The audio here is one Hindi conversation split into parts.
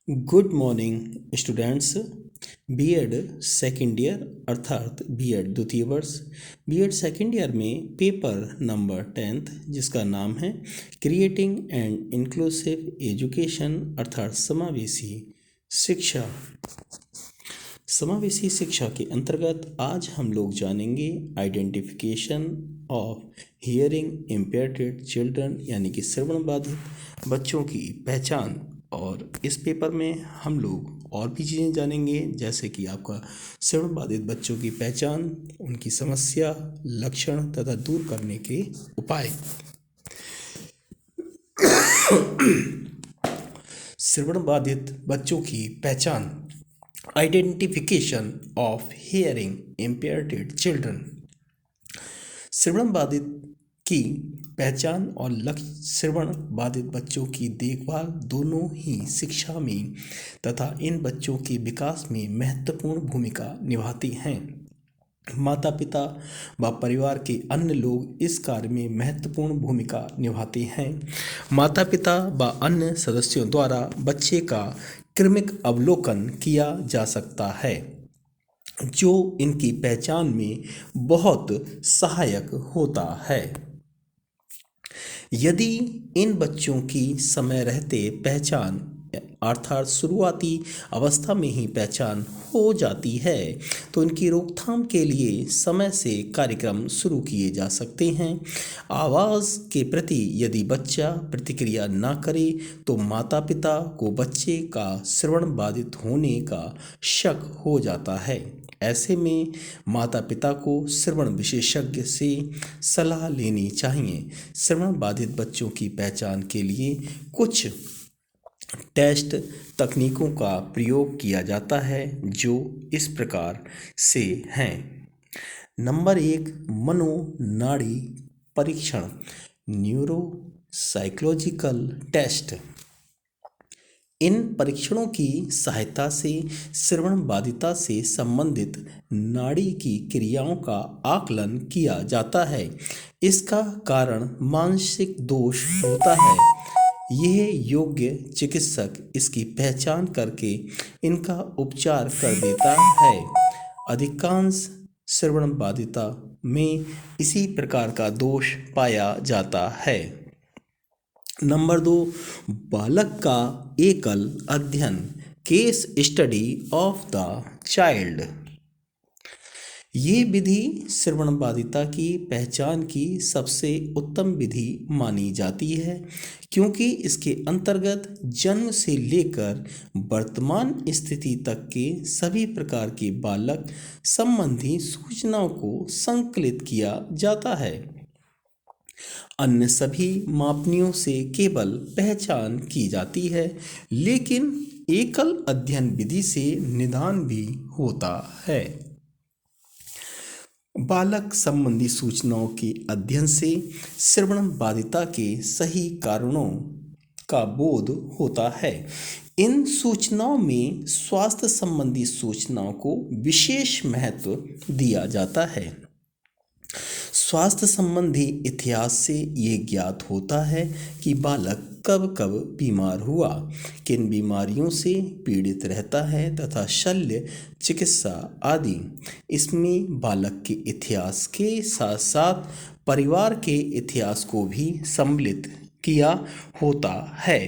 Good morning students. BEd second year अर्थात बीएड द्वितीय वर्ष बीएड सेकेंड ईयर में पेपर नंबर 10th जिसका नाम है क्रिएटिंग एंड इंक्लूसिव एजुकेशन अर्थात शिक्षा समावेशी शिक्षा के अंतर्गत आज हम लोग जानेंगे identification of hearing impaired children यानी कि श्रवण बाधित बच्चों की पहचान। और इस पेपर में हम लोग और भी चीज़ें जानेंगे जैसे कि आपका श्रवण बाधित बच्चों की पहचान, उनकी समस्या, लक्षण तथा दूर करने के उपाय। श्रवण बाधित बच्चों की पहचान, identification of hearing impaired children. श्रवण बाधित की पहचान और लक्ष्य श्रवण बाधित बच्चों की देखभाल दोनों ही शिक्षा में तथा इन बच्चों के विकास में महत्वपूर्ण भूमिका निभाती हैं। माता पिता व परिवार के अन्य लोग इस कार्य में महत्वपूर्ण भूमिका निभाते हैं। माता पिता व अन्य सदस्यों द्वारा बच्चे का क्रमिक अवलोकन किया जा सकता है जो इनकी पहचान में बहुत सहायक होता है। यदि इन बच्चों की समय रहते पहचान अर्थात शुरुआती अवस्था में ही पहचान हो जाती है तो इनकी रोकथाम के लिए समय से कार्यक्रम शुरू किए जा सकते हैं। आवाज़ के प्रति यदि बच्चा प्रतिक्रिया ना करे तो माता पिता को बच्चे का श्रवण बाधित होने का शक हो जाता है। ऐसे में माता पिता को श्रवण विशेषज्ञ से सलाह लेनी चाहिए। श्रवण बाधित बच्चों की पहचान के लिए कुछ टेस्ट तकनीकों का प्रयोग किया जाता है जो इस प्रकार से हैं। नंबर 1, मनोनाड़ी परीक्षण, न्यूरो साइकोलॉजिकल टेस्ट। इन परीक्षणों की सहायता से श्रवण बाधिता से संबंधित नाड़ी की क्रियाओं का आकलन किया जाता है। इसका कारण मानसिक दोष होता है। यह योग्य चिकित्सक इसकी पहचान करके इनका उपचार कर देता है। अधिकांश श्रवण बाधिता में इसी प्रकार का दोष पाया जाता है। नंबर 2, बालक का एकल अध्ययन, case study of the child. ये विधि श्रवण बाधिता की पहचान की सबसे उत्तम विधि मानी जाती है क्योंकि इसके अंतर्गत जन्म से लेकर वर्तमान स्थिति तक के सभी प्रकार के बालक संबंधी सूचनाओं को संकलित किया जाता है। अन्य सभी मापनियों से केवल पहचान की जाती है लेकिन एकल अध्ययन विधि से निदान भी होता है। बालक संबंधी सूचनाओं के अध्ययन से श्रवण बाधिता के सही कारणों का बोध होता है। इन सूचनाओं में स्वास्थ्य संबंधी सूचनाओं को विशेष महत्व दिया जाता है। स्वास्थ्य संबंधी इतिहास से ये ज्ञात होता है कि बालक कब कब बीमार हुआ, किन बीमारियों से पीड़ित रहता है तथा शल्य चिकित्सा आदि। इसमें बालक के इतिहास के साथ साथ परिवार के इतिहास को भी सम्मिलित किया होता है।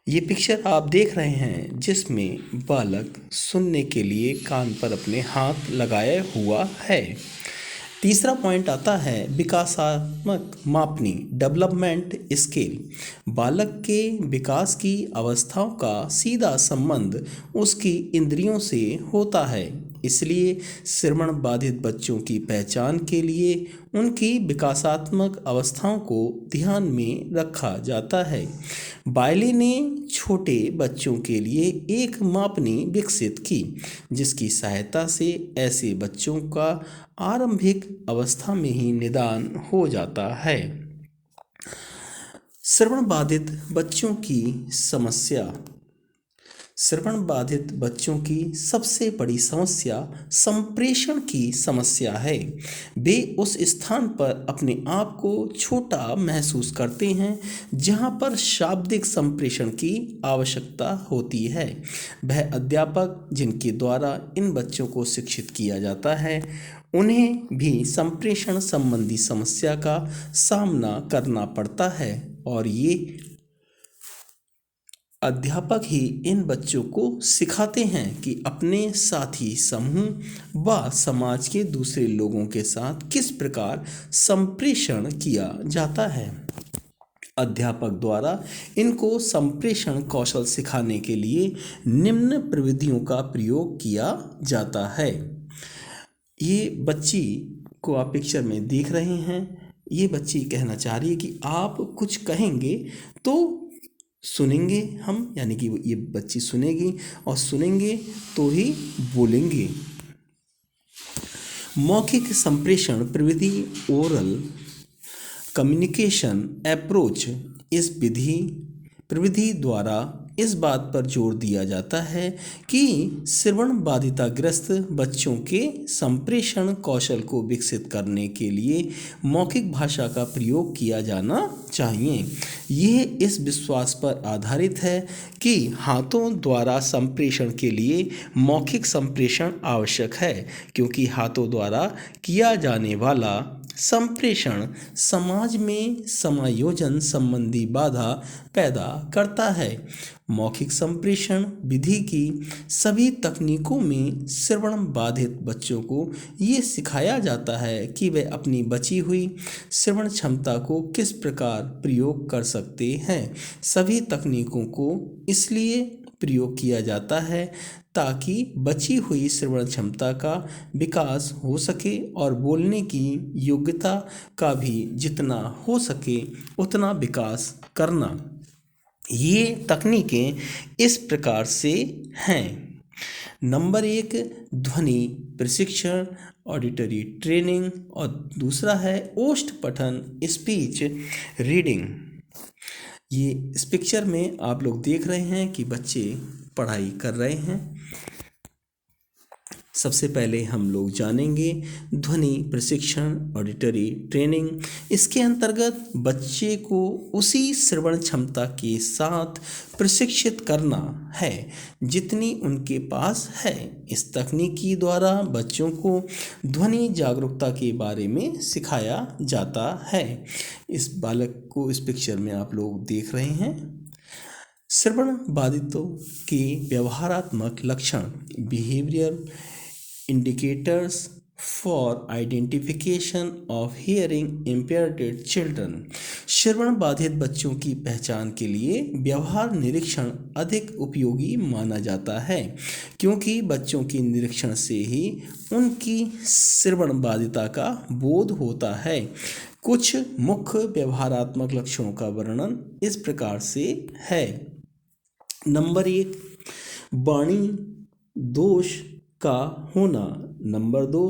ये पिक्चर आप देख रहे हैं जिसमें बालक सुनने के लिए कान पर अपने हाथ लगाए हुआ है। तीसरा पॉइंट आता है विकासात्मक मापनी, डेवलपमेंट स्केल। बालक के विकास की अवस्थाओं का सीधा संबंध उसकी इंद्रियों से होता है, इसलिए श्रवण बाधित बच्चों की पहचान के लिए उनकी विकासात्मक अवस्थाओं को ध्यान में रखा जाता है। बायले ने छोटे बच्चों के लिए एक मापनी विकसित की जिसकी सहायता से ऐसे बच्चों का आरंभिक अवस्था में ही निदान हो जाता है। श्रवण बाधित बच्चों की समस्या, श्रवण बाधित बच्चों की सबसे बड़ी समस्या संप्रेषण की समस्या है। वे उस स्थान पर अपने आप को छोटा महसूस करते हैं जहां पर शाब्दिक संप्रेषण की आवश्यकता होती है। वह अध्यापक जिनके द्वारा इन बच्चों को शिक्षित किया जाता है, उन्हें भी संप्रेषण संबंधी समस्या का सामना करना पड़ता है और ये अध्यापक ही इन बच्चों को सिखाते हैं कि अपने साथी समूह व समाज के दूसरे लोगों के साथ किस प्रकार संप्रेषण किया जाता है। अध्यापक द्वारा इनको संप्रेषण कौशल सिखाने के लिए निम्न प्रविधियों का प्रयोग किया जाता है। ये बच्ची को आप पिक्चर में देख रहे हैं, ये बच्ची कहना चाह रही है कि आप कुछ कहेंगे तो सुनेंगे हम, यानी कि ये बच्ची सुनेगी और सुनेंगे तो ही बोलेंगे। मौखिक संप्रेषण प्रविधि ओरल कम्युनिकेशन अप्रोच इस प्रविधि द्वारा इस बात पर जोर दिया जाता है कि श्रवण बाधिताग्रस्त बच्चों के संप्रेषण कौशल को विकसित करने के लिए मौखिक भाषा का प्रयोग किया जाना चाहिए। यह इस विश्वास पर आधारित है कि हाथों द्वारा संप्रेषण के लिए मौखिक संप्रेषण आवश्यक है, क्योंकि हाथों द्वारा किया जाने वाला संप्रेषण समाज में समायोजन संबंधी बाधा पैदा करता है। मौखिक संप्रेषण विधि की सभी तकनीकों में श्रवण बाधित बच्चों को ये सिखाया जाता है कि वे अपनी बची हुई श्रवण क्षमता को किस प्रकार प्रयोग कर सकते हैं। सभी तकनीकों को इसलिए प्रयोग किया जाता है ताकि बची हुई श्रवण क्षमता का विकास हो सके और बोलने की योग्यता का भी जितना हो सके उतना विकास करना। ये तकनीकें इस प्रकार से हैं। नंबर 1 ध्वनि प्रशिक्षण ऑडिटरी ट्रेनिंग और दूसरा है ओष्ठ पठन स्पीच रीडिंग। ये इस पिक्चर में आप लोग देख रहे हैं कि बच्चे पढ़ाई कर रहे हैं। सबसे पहले हम लोग जानेंगे ध्वनि प्रशिक्षण ऑडिटरी ट्रेनिंग। इसके अंतर्गत बच्चे को उसी श्रवण क्षमता के साथ प्रशिक्षित करना है जितनी उनके पास है। इस तकनीकी द्वारा बच्चों को ध्वनि जागरूकता के बारे में सिखाया जाता है। इस बालक को इस पिक्चर में आप लोग देख रहे हैं। श्रवण बाधितों के व्यवहारात्मक लक्षण behaviour indicators for identification of hearing impaired children। श्रवण बाधित बच्चों की पहचान के लिए व्यवहार निरीक्षण अधिक उपयोगी माना जाता है, क्योंकि बच्चों के निरीक्षण से ही उनकी श्रवण बाधिता का बोध होता है। कुछ मुख्य व्यवहारात्मक लक्षणों का वर्णन इस प्रकार से है। नंबर 1 वाणी दोष का होना। नंबर 2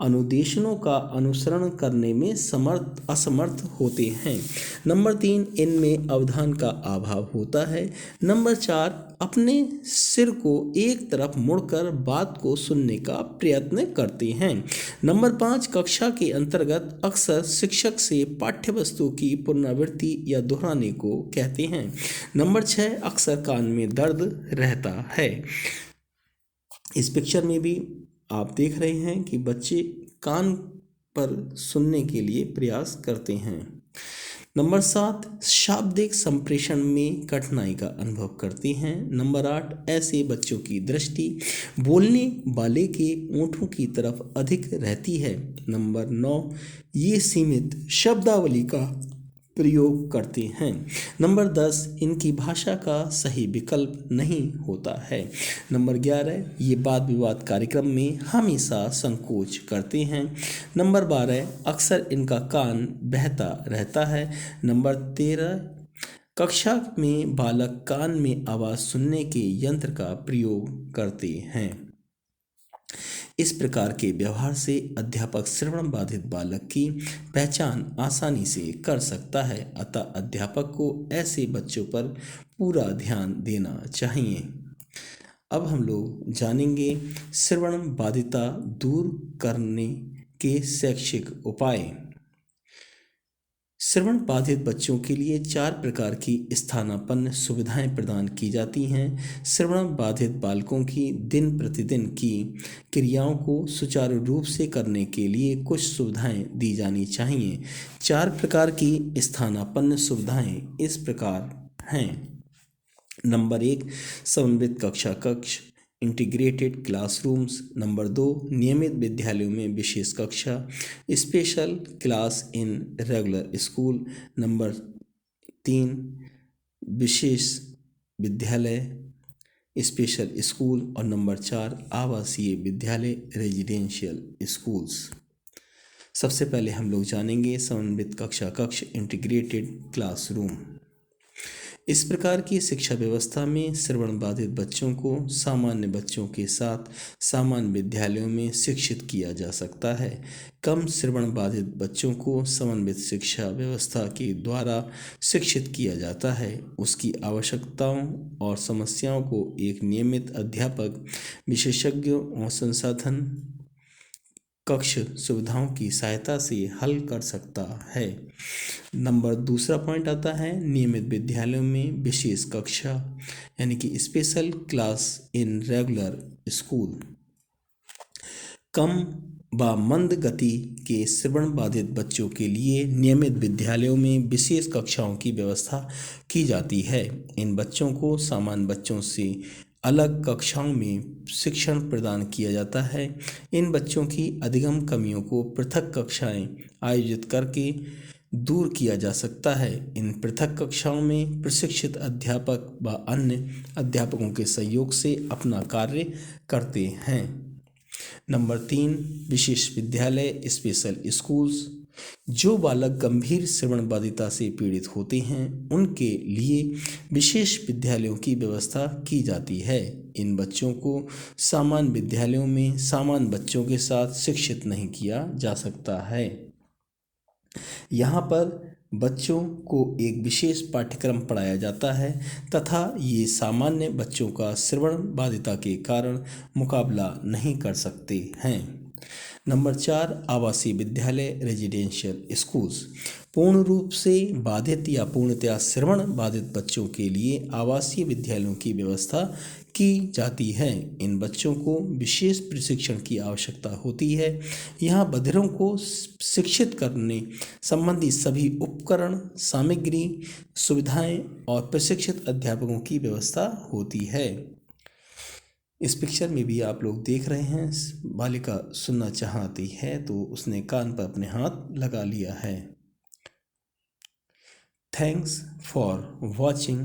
अनुदेशनों का अनुसरण करने में असमर्थ होते हैं। नंबर 3 इनमें अवधान का अभाव होता है। नंबर 4 अपने सिर को एक तरफ मुड़कर बात को सुनने का प्रयत्न करते हैं। नंबर 5 कक्षा के अंतर्गत अक्सर शिक्षक से पाठ्य वस्तु की पुनरावृत्ति या दोहराने को कहते हैं। नंबर 6 अक्सर कान में दर्द रहता है। इस पिक्चर में भी आप देख रहे हैं कि बच्चे कान पर सुनने के लिए प्रयास करते हैं। नंबर 7 शाब्दिक संप्रेषण में कठिनाई का अनुभव करते हैं। नंबर 8 ऐसे बच्चों की दृष्टि बोलने वाले के ओंठों की तरफ अधिक रहती है। नंबर 9 ये सीमित शब्दावली का प्रयोग करते हैं। नंबर 10 इनकी भाषा का सही विकल्प नहीं होता है। नंबर 11 ये वाद विवाद कार्यक्रम में हमेशा संकोच करते हैं। नंबर 12 अक्सर इनका कान बहता रहता है। नंबर 13 कक्षा में बालक कान में आवाज़ सुनने के यंत्र का प्रयोग करते हैं। इस प्रकार के व्यवहार से अध्यापक श्रवण बाधित बालक की पहचान आसानी से कर सकता है। अतः अध्यापक को ऐसे बच्चों पर पूरा ध्यान देना चाहिए। अब हम लोग जानेंगे श्रवण बाधिता दूर करने के शैक्षिक उपाय। श्रवण बाधित बच्चों के लिए 4 प्रकार की स्थानापन्न सुविधाएं प्रदान की जाती हैं। श्रवण बाधित बालकों की दिन प्रतिदिन की क्रियाओं को सुचारू रूप से करने के लिए कुछ सुविधाएं दी जानी चाहिए। 4 प्रकार की स्थानापन्न सुविधाएं इस प्रकार हैं। नंबर 1, समन्वित कक्षा कक्ष इंटीग्रेटेड क्लासरूम्स। नंबर 2, नियमित विद्यालयों में विशेष कक्षा special class in regular school. Number 3, विशेष विद्यालय स्पेशल स्कूल। और नंबर 4, आवासीय विद्यालय रेजिडेंशियल स्कूल्स। सबसे पहले हम लोग जानेंगे समन्वित कक्षा कक्ष इंटीग्रेटेड क्लासरूम। इस प्रकार की शिक्षा व्यवस्था में श्रवण बाधित बच्चों को सामान्य बच्चों के साथ सामान्य विद्यालयों में शिक्षित किया जा सकता है। कम श्रवण बाधित बच्चों को समन्वित शिक्षा व्यवस्था के द्वारा शिक्षित किया जाता है। उसकी आवश्यकताओं और समस्याओं को एक नियमित अध्यापक विशेषज्ञों और संसाधन कक्ष सुविधाओं की सहायता से हल कर सकता है। नंबर दूसरा पॉइंट आता है नियमित विद्यालयों में विशेष कक्षा यानी कि special class in regular school. कम व मंद गति के श्रवण बाधित बच्चों के लिए नियमित विद्यालयों में विशेष कक्षाओं की व्यवस्था की जाती है। इन बच्चों को सामान्य बच्चों से अलग कक्षाओं में शिक्षण प्रदान किया जाता है। इन बच्चों की अधिगम कमियों को पृथक कक्षाएं आयोजित करके दूर किया जा सकता है। इन पृथक कक्षाओं में प्रशिक्षित अध्यापक व अन्य अध्यापकों के सहयोग से अपना कार्य करते हैं। नंबर 3, विशेष विद्यालय स्पेशल स्कूल्स। जो बालक गंभीर श्रवण बाधिता से पीड़ित होते हैं उनके लिए विशेष विद्यालयों की व्यवस्था की जाती है। इन बच्चों को सामान्य विद्यालयों में सामान्य बच्चों के साथ शिक्षित नहीं किया जा सकता है। यहाँ पर बच्चों को एक विशेष पाठ्यक्रम पढ़ाया जाता है तथा ये सामान्य बच्चों का श्रवण बाधिता के कारण मुकाबला नहीं कर सकते हैं। नंबर 4, आवासीय विद्यालय रेजिडेंशियल स्कूल्स। पूर्ण रूप से बाधित या पूर्णतया श्रवण बाधित बच्चों के लिए आवासीय विद्यालयों की व्यवस्था की जाती है। इन बच्चों को विशेष प्रशिक्षण की आवश्यकता होती है। यहाँ बधिरों को शिक्षित करने संबंधी सभी उपकरण, सामग्री, सुविधाएं और प्रशिक्षित अध्यापकों की व्यवस्था होती है। इस पिक्चर में भी आप लोग देख रहे हैं बालिका सुनना चाहती है तो उसने कान पर अपने हाथ लगा लिया है। Thanks for watching.